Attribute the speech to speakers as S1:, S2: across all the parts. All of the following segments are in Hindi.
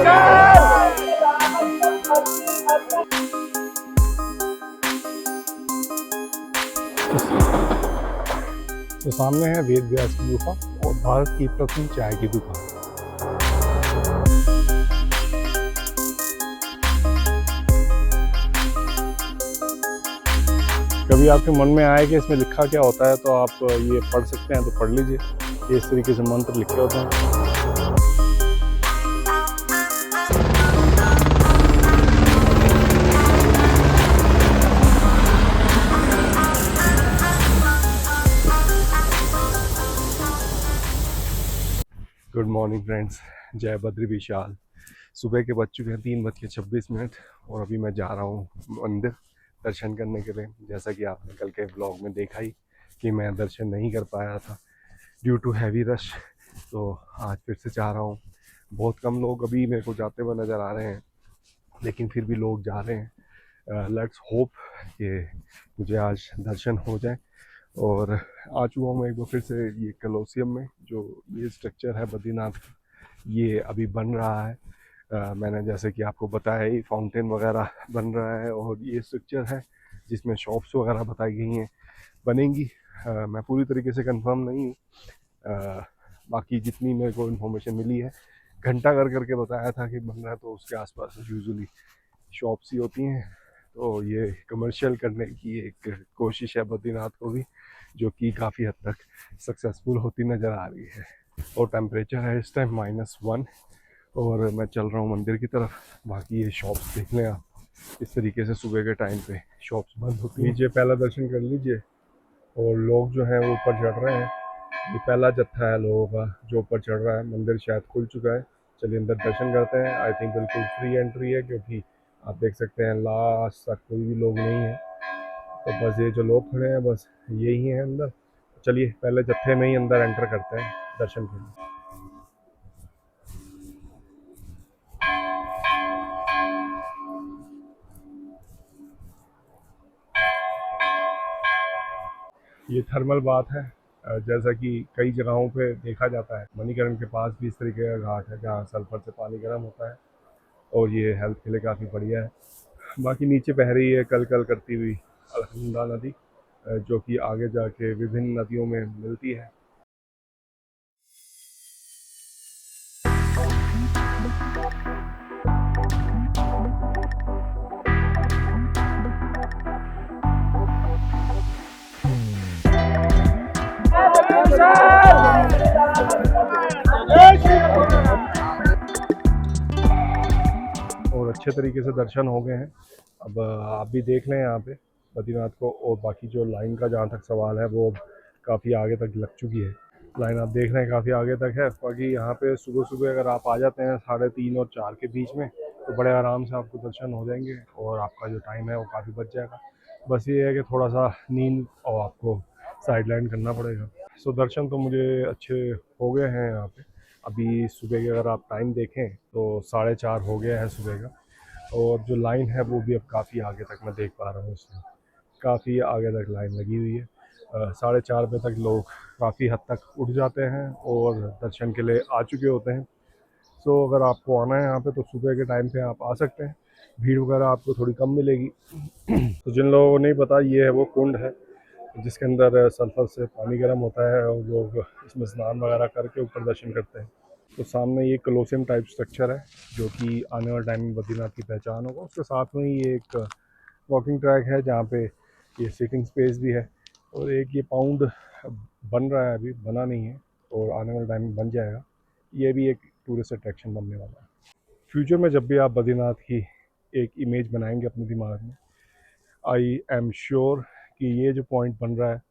S1: तो सामने है वेद व्यास की गुफा और भारत की प्रथम चाय की दुकान। कभी आपके मन में आए कि इसमें लिखा क्या होता है तो आप ये पढ़ सकते हैं, तो पढ़ लीजिए। ये इस तरीके से मंत्र लिखे होते हैं। गुड मॉर्निंग फ्रेंड्स, जय बद्री विशाल। सुबह के बज चुके हैं 3:26 और अभी मैं जा रहा हूँ मंदिर दर्शन करने के लिए। जैसा कि आपने कल के ब्लॉग में देखा ही कि मैं दर्शन नहीं कर पाया था ड्यू टू हैवी रश, तो आज फिर से जा रहा हूँ। बहुत कम लोग अभी मेरे को जाते हुए नज़र आ रहे हैं, लेकिन फिर भी लोग जा रहे हैं। लेट्स होप कि मुझे आज दर्शन हो जाए। और आ चुका हूँ मैं एक बार फिर से ये कलोसियम में। जो ये स्ट्रक्चर है बद्रीनाथ का, ये अभी बन रहा है। मैंने जैसे कि आपको बताया ही, फाउंटेन वगैरह बन रहा है और ये स्ट्रक्चर है जिसमें शॉप्स वगैरह बताई गई हैं बनेंगी। मैं पूरी तरीके से कंफर्म नहीं हूँ, बाकी जितनी मेरे को इन्फॉर्मेशन मिली है, घंटा कर करके बताया था कि बन रहा है, तो उसके आसपास यूजुअली शॉप्स ही होती हैं। तो ये कमर्शियल करने की एक कोशिश है बद्रीनाथ को भी, जो कि काफ़ी हद तक सक्सेसफुल होती नज़र आ रही है। और टेम्परेचर है इस टाइम -1 और मैं चल रहा हूँ मंदिर की तरफ। बाकी ये शॉप्स देख लें आप, इस तरीके से सुबह के टाइम पे शॉप्स बंद होती हैं। लीजिए, पहला दर्शन कर लीजिए। और लोग जो हैं वो ऊपर चढ़ रहे हैं। ये पहला जत्था है लोगों का जो ऊपर चढ़ रहा है। मंदिर शायद खुल चुका है। चलिए अंदर दर्शन करते हैं। आई थिंक बिल्कुल फ्री एंट्री है, क्योंकि आप देख सकते हैं लास्ट तक कोई भी लोग नहीं है। तो बस ये जो लोग खड़े हैं बस यही हैं अंदर। चलिए पहले जत्थे में ही अंदर एंटर करते हैं दर्शन के लिए। ये थर्मल बाथ है। जैसा कि कई जगहों पे देखा जाता है, मणिकरण के पास भी इस तरीके का घाट है जहाँ सल्फर से पानी गर्म होता है और ये हेल्थ के लिए काफ़ी बढ़िया है। बाकी नीचे बह रही है कल कल करती हुई अलकनंदा नदी, जो कि आगे जाके विभिन्न नदियों में मिलती है। और अच्छे तरीके से दर्शन हो गए हैं। अब आप भी देख लें यहाँ पे बद्रीनाथ को। और बाकी जो लाइन का जहाँ तक सवाल है, वो काफ़ी आगे तक लग चुकी है। लाइन आप देख रहे हैं काफ़ी आगे तक है। बाकी यहाँ पे सुबह सुबह अगर आप आ जाते हैं 3:30 और 4 के बीच में, तो बड़े आराम से आपको दर्शन हो जाएंगे और आपका जो टाइम है वो काफ़ी बच जाएगा। बस ये है कि थोड़ा सा नींद और आपको साइड लाइन करना पड़ेगा। सो दर्शन तो मुझे अच्छे हो गए हैं यहाँ पे। अभी सुबह के अगर आप टाइम देखें तो 4:30 हो गया है सुबह का। और जो लाइन है वो भी अब काफ़ी आगे तक मैं देख पा रहा हूँ। इसमें काफ़ी आगे तक लाइन लगी हुई है। 4:30 बजे तक लोग काफ़ी हद तक उठ जाते हैं और दर्शन के लिए आ चुके होते हैं। सो अगर आपको आना है यहाँ पे तो सुबह के टाइम पे आप आ सकते हैं। भीड़ वगैरह आपको थोड़ी कम मिलेगी। तो जिन लोगों को नहीं पता, ये है वो कुंड है जिसके अंदर सल्फर से पानी गर्म होता है और लोग इसमें स्नान वगैरह करके ऊपर दर्शन करते हैं। तो सामने ये कलोसियम टाइप स्ट्रक्चर है, जो कि आने वाले टाइम में बद्रीनाथ की पहचान होगा। उसके साथ में ही ये एक वॉकिंग ट्रैक है जहाँ पे ये सिटिंग स्पेस भी है। और एक ये पाउंड बन रहा है, अभी बना नहीं है और आने वाले टाइम में बन जाएगा। ये भी एक टूरिस्ट अट्रैक्शन बनने वाला है। फ्यूचर में जब भी आप बद्रीनाथ की एक इमेज बनाएंगे अपने दिमाग में, आई एम श्योर कि ये जो पॉइंट बन रहा है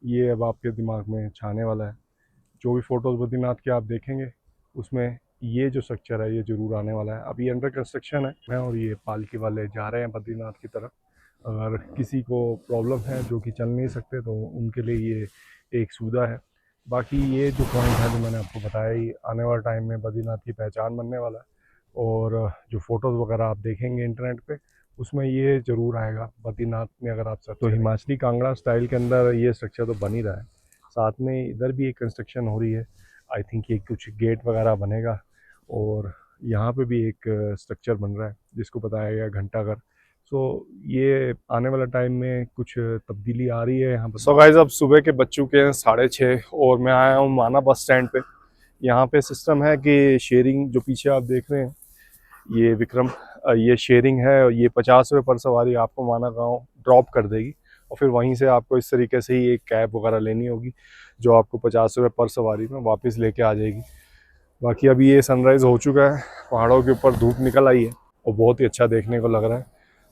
S1: ये अब आपके दिमाग में छाने वाला है। जो भी फ़ोटोज़ बद्रीनाथ के आप देखेंगे उसमें ये जो स्ट्रक्चर है ये ज़रूर आने वाला है। अभी अंडर कंस्ट्रक्शन है। मैं और ये पालकी वाले जा रहे हैं बद्रीनाथ की तरफ। अगर किसी को प्रॉब्लम है जो कि चल नहीं सकते, तो उनके लिए ये एक सुविधा है। बाकी ये जो पॉइंट है जो मैंने आपको बताया, ही आने वाले टाइम में बद्रीनाथ की पहचान बनने वाला है। और जो फ़ोटोज़ वगैरह आप देखेंगे इंटरनेट पे, उसमें ये ज़रूर आएगा बद्रीनाथ में। अगर आप सब तो हिमाचली कांगड़ा स्टाइल के अंदर ये स्ट्रक्चर तो बन ही रहा है। साथ में इधर भी एक कंस्ट्रक्शन हो रही है। आई थिंक ये कुछ गेट वगैरह बनेगा और यहाँ पे भी एक स्ट्रक्चर बन रहा है जिसको बताया गया घंटाघर। सो ये आने वाला टाइम में कुछ तब्दीली आ रही है यहाँ पर। सो गाइस अब सुबह के बज चुके हैं 6:30 और मैं आया हूँ माना बस स्टैंड पे। यहाँ पे सिस्टम है कि शेयरिंग, जो पीछे आप देख रहे हैं ये विक्रम, ये शेयरिंग है और ये 50 रुपये पर सवारी आपको माना गाँव ड्रॉप कर देगी और फिर वहीं से आपको इस तरीके से ही एक कैब वगैरह लेनी होगी जो आपको 50 रुपये पर सवारी में वापस लेके आ जाएगी। बाकी अभी ये सनराइज़ हो चुका है, पहाड़ों के ऊपर धूप निकल आई है और बहुत ही अच्छा देखने को लग रहा है।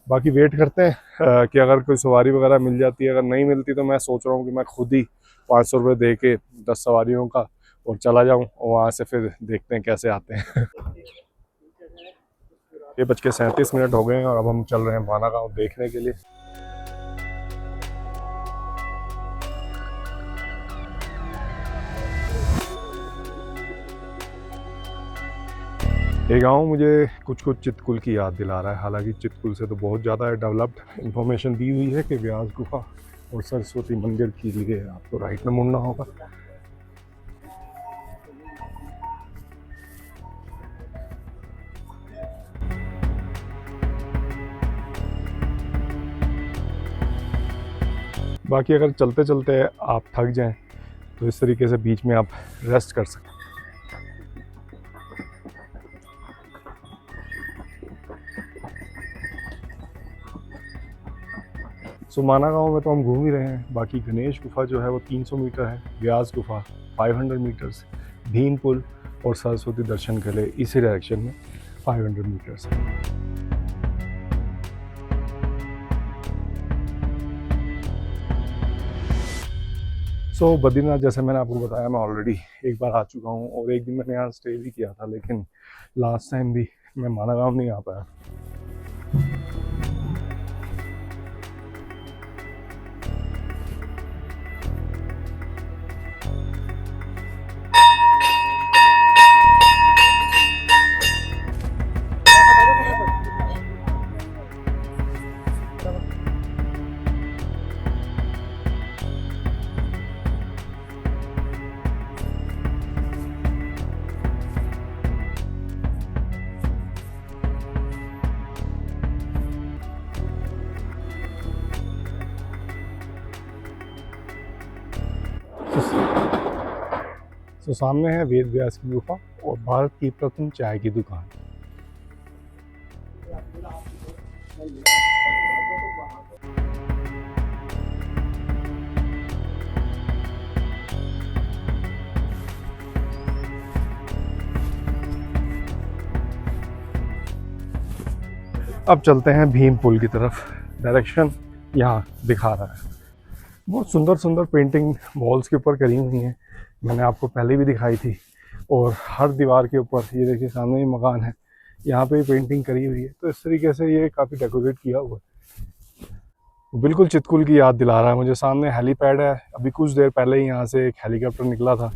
S1: बाकी वेट करते हैं कि अगर कोई सवारी वगैरह मिल जाती है। अगर नहीं मिलती तो मैं सोच रहा हूँ कि मैं खुद ही 500 रुपये दे के 10 सवारियों का और चला जाऊँ और वहाँ से फिर देखते हैं कैसे आते हैं। ये 5:37 हो गए हैं और अब हम चल रहे हैं माना गाँव देखने के लिए। ये गाँव मुझे कुछ चितकुल की याद दिला रहा है। हालांकि चितकुल से तो बहुत ज़्यादा डेवलप्ड। इंफॉर्मेशन दी हुई है कि व्यास गुफा और सरस्वती मंदिर के लिए आपको राइट में मुड़ना होगा। बाकी अगर चलते चलते आप थक जाएं तो इस तरीके से बीच में आप रेस्ट कर सकते हैं। सो माना गाँव में तो हम घूम ही रहे हैं। बाकी गणेश गुफा जो है वो 300 मीटर है, व्यास गुफा 500 मीटर्स, भीम पुल और सरस्वती दर्शन के लिए इसी डायरेक्शन में 500 मीटर्स है। सो बद्रीनाथ जैसे मैंने आपको बताया मैं ऑलरेडी एक बार आ चुका हूँ और एक दिन मैंने यहाँ स्टे भी किया था, लेकिन लास्ट टाइम भी मैं माना गाँव नहीं आ पाया। तो सामने है वेद व्यास की गुफा और भारत की प्रथम चाय की दुकान। अब चलते हैं भीम पुल की तरफ। डायरेक्शन यहाँ दिखा रहा है। बहुत सुंदर सुंदर पेंटिंग वॉल्स के ऊपर करी हुई हैं, मैंने आपको पहले भी दिखाई थी। और हर दीवार के ऊपर ये देखिए सामने ही मकान है, यहाँ पे पेंटिंग करी हुई है। तो इस तरीके से ये काफ़ी डेकोरेट किया हुआ है। बिल्कुल चितकुल की याद दिला रहा है मुझे। सामने हेलीपैड है, अभी कुछ देर पहले ही यहाँ से एक हेलीकॉप्टर निकला था।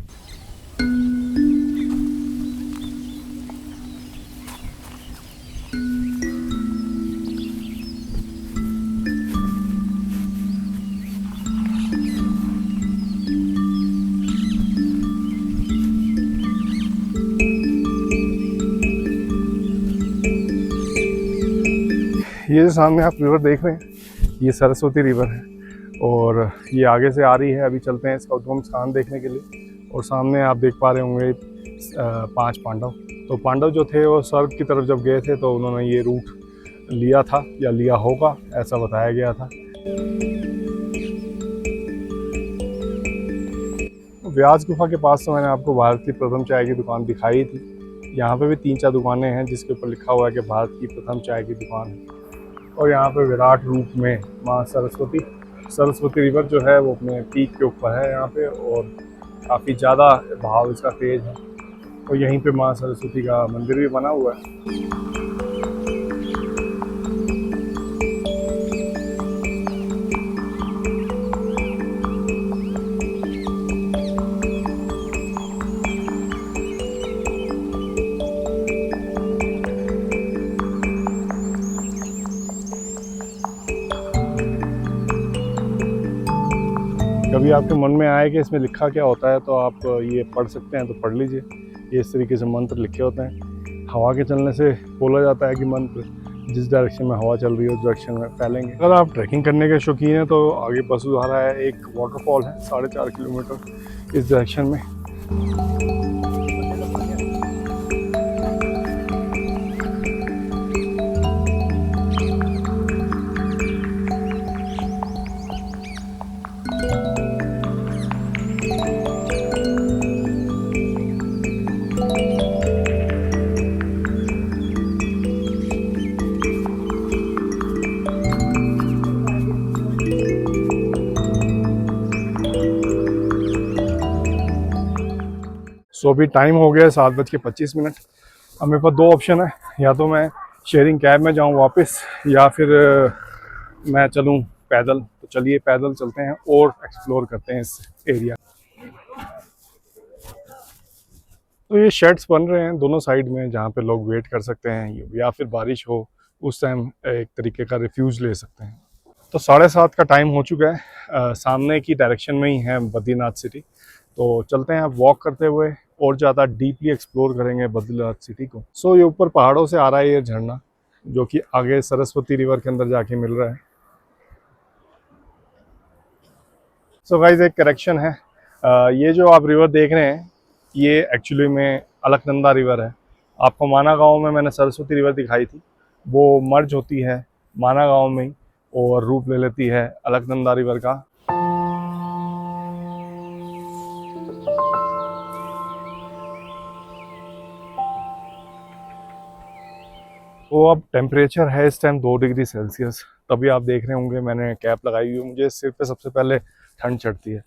S1: ये जो सामने आप रिवर देख रहे हैं ये सरस्वती रिवर है और ये आगे से आ रही है। अभी चलते हैं इसका उद्गम स्थान देखने के लिए। और सामने आप देख पा रहे होंगे 5 पांडव। तो पांडव जो थे वो स्वर्ग की तरफ जब गए थे तो उन्होंने ये रूट लिया था या लिया होगा, ऐसा बताया गया था। व्यास गुफा के पास तो मैंने आपको भारत की प्रथम चाय की दुकान दिखाई थी। यहाँ पे भी 3-4 दुकानें हैं जिसके ऊपर लिखा हुआ है कि भारत की प्रथम चाय की दुकान है। और यहाँ पे विराट रूप में माँ सरस्वती रिवर जो है वो अपने पीक के ऊपर है यहाँ पे और काफ़ी ज़्यादा बहाव इसका तेज है। और यहीं पे माँ सरस्वती का मंदिर भी बना हुआ है। कभी आपके मन में आए कि इसमें लिखा क्या होता है तो आप ये पढ़ सकते हैं, तो पढ़ लीजिए। ये इस तरीके से मंत्र लिखे होते हैं। हवा के चलने से बोला जाता है कि मंत्र जिस डायरेक्शन में हवा चल रही है उस डायरेक्शन में फैलेंगे। अगर आप ट्रैकिंग करने के शौकीन हैं तो आगे बसुधारा है, एक वाटरफॉल है 4.5 किलोमीटर इस डायरेक्शन में। सो अभी टाइम हो गया है 7:25। अब मेरे पास दो ऑप्शन है, या तो मैं शेयरिंग कैब में जाऊं वापस, या फिर मैं चलूं पैदल। तो चलिए पैदल चलते हैं और एक्सप्लोर करते हैं इस एरिया। तो ये शेड्स बन रहे हैं दोनों साइड में जहाँ पे लोग वेट कर सकते हैं, या फिर बारिश हो उस टाइम एक तरीके का रिफ्यूज ले सकते हैं। तो 7:30 का टाइम हो चुका है। सामने की डायरेक्शन में ही है बद्रीनाथ सिटी। तो चलते हैं अब वॉक करते हुए और ज़्यादा डीपली एक्सप्लोर करेंगे बद्रीनाथ सिटी को। सो ये ऊपर पहाड़ों से आ रहा है ये झरना, जो कि आगे सरस्वती रिवर के अंदर जाके मिल रहा है। सो गाइस एक करेक्शन है, ये जो आप रिवर देख रहे हैं ये एक्चुअली में अलकनंदा रिवर है। आपको माना गांव में मैंने सरस्वती रिवर दिखाई थी, वो मर्ज होती है माना गांव में ही और रूप ले लेती है अलकनंदा रिवर का। तो अब टेम्परेचर है इस टाइम 2 डिग्री सेल्सियस। तभी आप देख रहे होंगे मैंने कैप लगाई हुई है, मुझे सिर पे सबसे पहले ठंड चढ़ती है।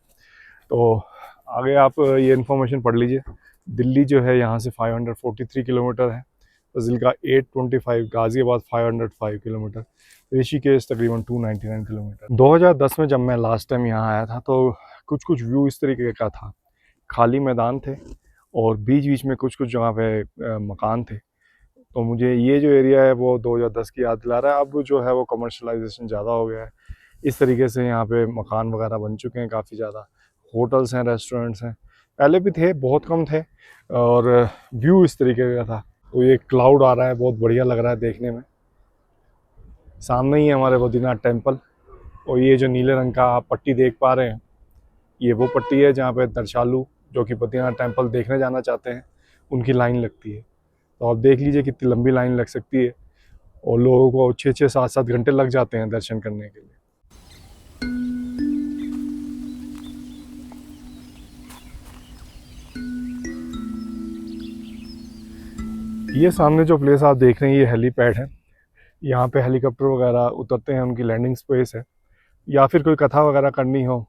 S1: तो आगे आप ये इन्फॉर्मेशन पढ़ लीजिए। दिल्ली जो है यहाँ से 543 किलोमीटर है, फजीलका 825, गाज़ियाबाद 505 किलोमीटर, ऋषिकेश तकरीबन 299 किलोमीटर। 2010 में जब मैं लास्ट टाइम यहाँ आया था तो कुछ कुछ व्यू इस तरीके का था, खाली मैदान थे और बीच बीच में कुछ कुछ जगह पे मकान थे। तो मुझे ये जो एरिया है वो 2010 की याद दिला रहा है। अब जो है वो कमर्शलाइजेशन ज़्यादा हो गया है, इस तरीके से यहाँ पे मकान वगैरह बन चुके हैं, काफ़ी ज़्यादा होटल्स हैं, रेस्टोरेंट्स हैं। पहले भी थे, बहुत कम थे, और व्यू इस तरीके का था। तो ये क्लाउड आ रहा है, बहुत बढ़िया लग रहा है देखने में। सामने ही है हमारे बद्रीनाथ टेम्पल, और ये जो नीले रंग का आप पट्टी देख पा रहे हैं ये वो पट्टी है जहाँ पे दर्शालु जो कि बद्रीनाथ टेम्पल देखने जाना चाहते हैं उनकी लाइन लगती है। तो आप देख लीजिए कितनी लंबी लाइन लग सकती है, और लोगों को 6-6, 7-7 घंटे लग जाते हैं दर्शन करने के लिए। ये सामने जो प्लेस आप देख रहे हैं ये हेलीपैड है। यहाँ पे हेलीकॉप्टर वगैरह उतरते हैं, उनकी लैंडिंग स्पेस है। या फिर कोई कथा वगैरह करनी हो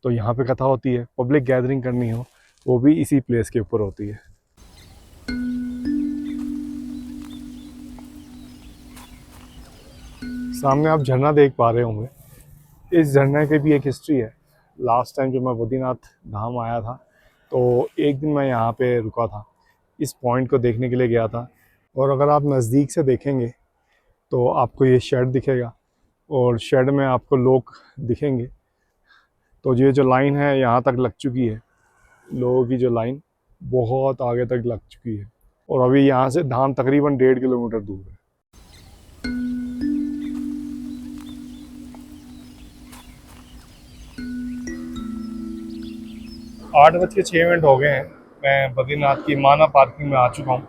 S1: तो यहाँ पे कथा होती है, पब्लिक गैदरिंग करनी हो वो भी इसी प्लेस के ऊपर होती है। सामने आप झरना देख पा रहे होंगे, इस झरने की भी एक हिस्ट्री है। लास्ट टाइम जब मैं बद्रीनाथ धाम आया था तो एक दिन मैं यहाँ पे रुका था, इस पॉइंट को देखने के लिए गया था। और अगर आप नज़दीक से देखेंगे तो आपको ये शेड दिखेगा, और शेड में आपको लोग दिखेंगे। तो ये जो लाइन है यहाँ तक लग चुकी है, लोगों की जो लाइन बहुत आगे तक लग चुकी है, और अभी यहाँ से धाम तकरीबन 1.5 किलोमीटर दूर है। 8:06 हो गए हैं। मैं बद्रीनाथ की माना पार्किंग में आ चुका हूँ।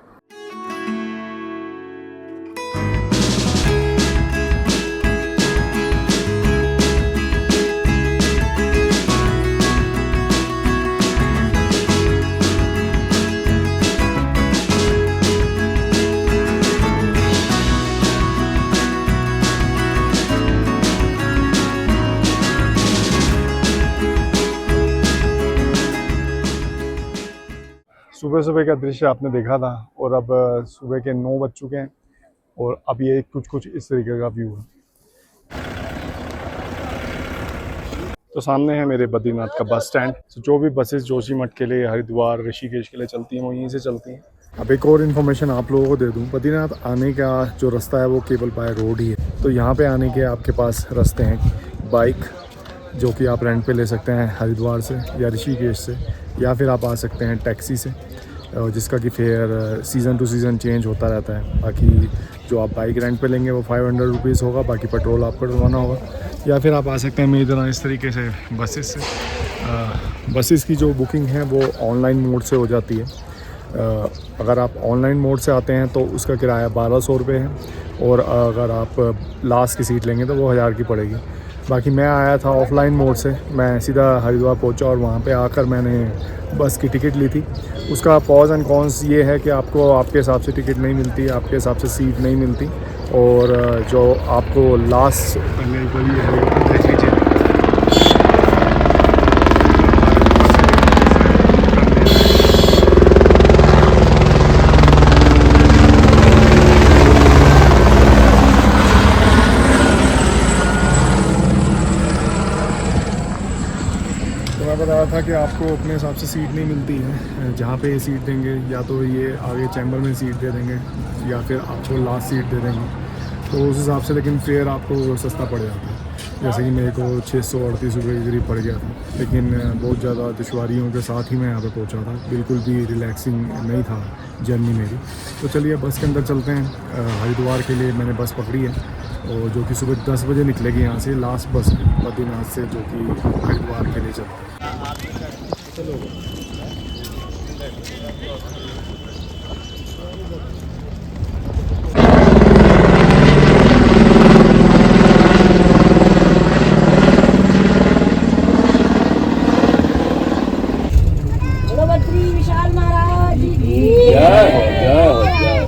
S1: सुबह सुबह का दृश्य आपने देखा था, और अब सुबह के 9 बज चुके हैं, और अब ये कुछ कुछ इस तरीके का व्यू है। तो सामने है मेरे बद्रीनाथ का बस स्टैंड। तो जो भी बसेस जोशीमठ के लिए, हरिद्वार, ऋषिकेश के लिए चलती हैं वो यहीं से चलती हैं। अब एक और इन्फॉर्मेशन आप लोगों को दे दूं, बद्रीनाथ आने का जो रास्ता है वो केवल बाय रोड ही है। तो यहाँ पे आने के आपके पास रास्ते हैं, बाइक जो कि आप रेंट पे ले सकते हैं हरिद्वार से या ऋषिकेश से, या फिर आप आ सकते हैं टैक्सी से। जिसका कि fair season two season change होता रहता है। बाकी जो आप बाइक रेंट पे लेंगे वो 500 रुपीज़ होगा, बाकी पेट्रोल आपको डलवाना होगा। या फिर आप आ सकते हैं मेरी तरह इस तरीके से बसेस से। बसेस की जो बुकिंग है वो ऑनलाइन मोड से हो जाती है। अगर आप ऑनलाइन मोड से आते हैं तो उसका किराया 1200 रुपये है, और अगर आप लास्ट की सीट लेंगे तो वो 1000 की पड़ेगी। बाकी मैं आया था ऑफलाइन मोड से, मैं सीधा हरिद्वार पहुंचा और वहाँ पे आकर मैंने बस की टिकट ली थी। उसका पॉज एंड कॉन्स ये है कि आपको आपके हिसाब से टिकट नहीं मिलती, आपके हिसाब से सीट नहीं मिलती, और जो आपको लास्ट पहले वही है, देख लीजिए। तो मैं बता रहा था कि आपको अपने हिसाब से सीट नहीं मिलती है। जहाँ पे ये सीट देंगे या तो ये आगे चैम्बर में सीट दे देंगे या फिर आपको लास्ट सीट दे देंगे, तो उस हिसाब से लेकिन फेयर आपको सस्ता पड़ जाता है। जैसे कि मेरे को 638 रुपये के करीब पड़ गया था, लेकिन बहुत ज़्यादा दुश्वारियों के साथ ही मैं यहाँ पे पहुँचा था। बिल्कुल भी रिलैक्सिंग नहीं था जर्नी मेरी। तो चलिए बस के अंदर चलते हैं। हरिद्वार के लिए मैंने बस पकड़ी है, और जो कि सुबह 10 बजे निकलेगी यहाँ से, लास्ट बस बद्रीनाथ से, जो कि हरिद्वार के लिए चलती है।
S2: बद्री विशाल महाराज की
S3: जय हो जय हो जय हो।